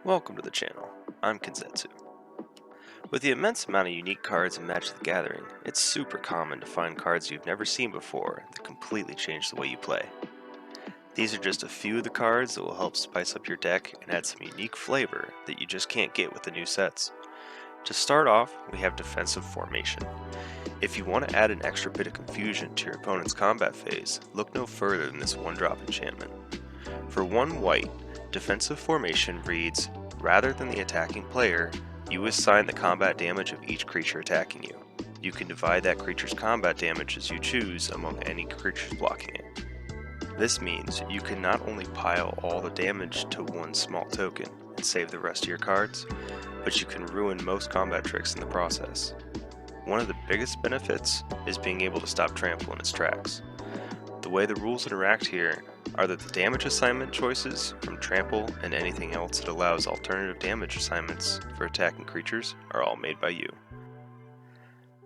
Welcome to the channel. I'm Konzetsu. With the immense amount of unique cards in Magic the Gathering, it's super common to find cards you've never seen before that completely change the way you play. These are just a few of the cards that will help spice up your deck and add some unique flavor that you just can't get with the new sets. To start off, we have Defensive Formation. If you want to add an extra bit of confusion to your opponent's combat phase, look no further than this one-drop enchantment. For 1 white, Defensive Formation reads, rather than the attacking player, you assign the combat damage of each creature attacking you. You can divide that creature's combat damage as you choose among any creatures blocking it. This means you can not only pile all the damage to one small token and save the rest of your cards, but you can ruin most combat tricks in the process. One of the biggest benefits is being able to stop trample in its tracks. The way the rules interact here are that the damage assignment choices from trample and anything else that allows alternative damage assignments for attacking creatures are all made by you.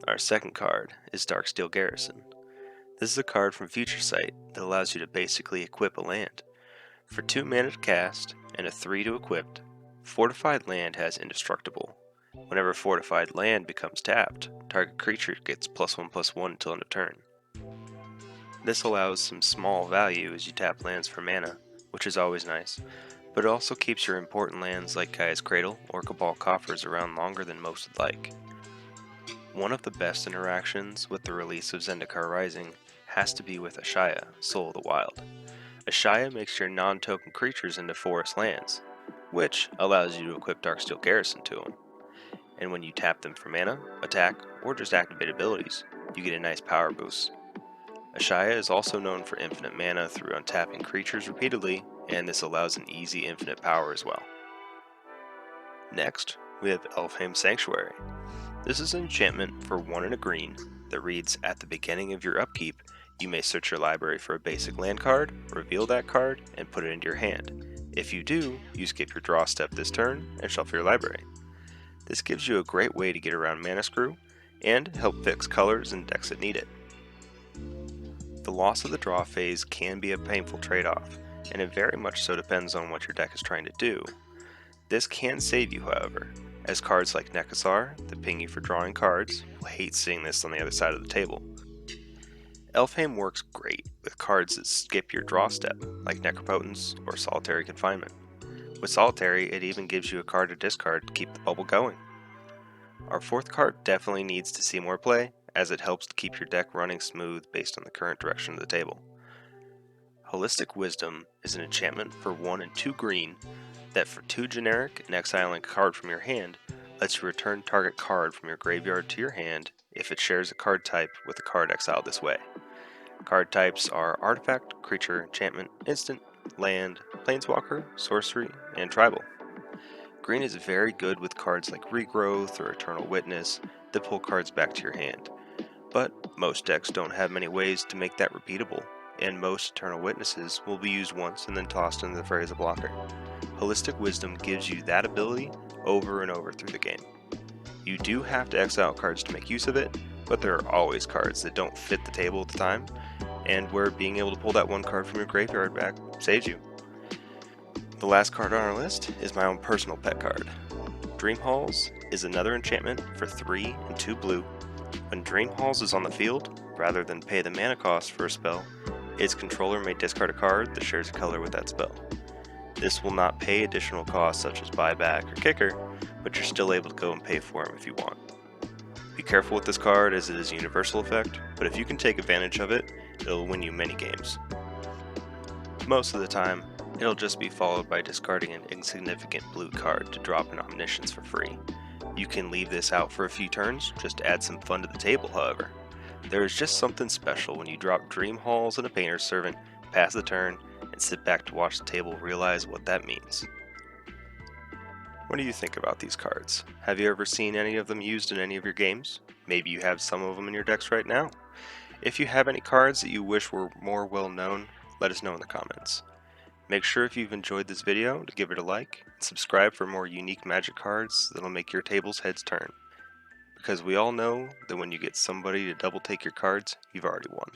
Our second card is Darksteel Garrison. This is a card from Future Sight that allows you to basically equip a land. For 2 mana to cast and a 3 to equip, Fortified Land has Indestructible. Whenever Fortified Land becomes tapped, target creature gets +1/+1 until end of turn. This allows some small value as you tap lands for mana, which is always nice, but it also keeps your important lands like Gaea's Cradle or Cabal Coffers around longer than most would like. One of the best interactions with the release of Zendikar Rising has to be with Ashaya, Soul of the Wild. Ashaya makes your non-token creatures into forest lands, which allows you to equip Darksteel Garrison to them. And when you tap them for mana, attack, or just activate abilities, you get a nice power boost. Ashaya is also known for infinite mana through untapping creatures repeatedly, and this allows an easy infinite power as well. Next, we have Elfhame Sanctuary. This is an enchantment for 1 and a green that reads, at the beginning of your upkeep, you may search your library for a basic land card, reveal that card, and put it into your hand. If you do, you skip your draw step this turn and shuffle your library. This gives you a great way to get around mana screw and help fix colors and decks that need it. The loss of the draw phase can be a painful trade-off, and it very much so depends on what your deck is trying to do. This can save you, however, as cards like Nekasar, that ping you for drawing cards, will hate seeing this on the other side of the table. Elfhame works great with cards that skip your draw step, like Necropotence or Solitary Confinement. With Solitary, it even gives you a card to discard to keep the bubble going. Our fourth card definitely needs to see more play, as it helps to keep your deck running smooth based on the current direction of the table. Holistic Wisdom is an enchantment for 1 and 2 green that for 2 generic and exiling a card from your hand lets you return target card from your graveyard to your hand if it shares a card type with a card exiled this way. Card types are Artifact, Creature, Enchantment, Instant, Land, Planeswalker, Sorcery, and Tribal. Green is very good with cards like Regrowth or Eternal Witness that pull cards back to your hand. But most decks don't have many ways to make that repeatable, and most Eternal Witnesses will be used once and then tossed into the fray as a blocker. Holistic Wisdom gives you that ability over and over through the game. You do have to exile cards to make use of it, but there are always cards that don't fit the table at the time, and where being able to pull that one card from your graveyard back saves you. The last card on our list is my own personal pet card. Dream Halls is another enchantment for 3 and 2 blue. When Dream Halls is on the field, rather than pay the mana cost for a spell, its controller may discard a card that shares a color with that spell. This will not pay additional costs such as buyback or kicker, but you're still able to go and pay for them if you want. Be careful with this card as it is a universal effect, but if you can take advantage of it, it'll win you many games. Most of the time, it'll just be followed by discarding an insignificant blue card to drop an Omniscience for free. You can leave this out for a few turns, just to add some fun to the table, however. There is just something special when you drop Dream Halls and a Painter's Servant, pass the turn, and sit back to watch the table realize what that means. What do you think about these cards? Have you ever seen any of them used in any of your games? Maybe you have some of them in your decks right now. If you have any cards that you wish were more well known, let us know in the comments. Make sure if you've enjoyed this video to give it a like, and subscribe for more unique Magic cards that'll make your table's heads turn. Because we all know that when you get somebody to double take your cards, you've already won.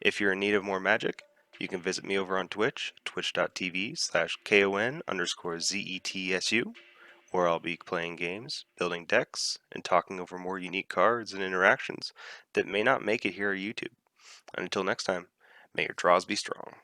If you're in need of more Magic, You can visit me over on Twitch, twitch.tv/KON_ZETSU, where I'll be playing games, building decks, and talking over more unique cards and interactions that may not make it here on YouTube. And until next time, may your draws be strong.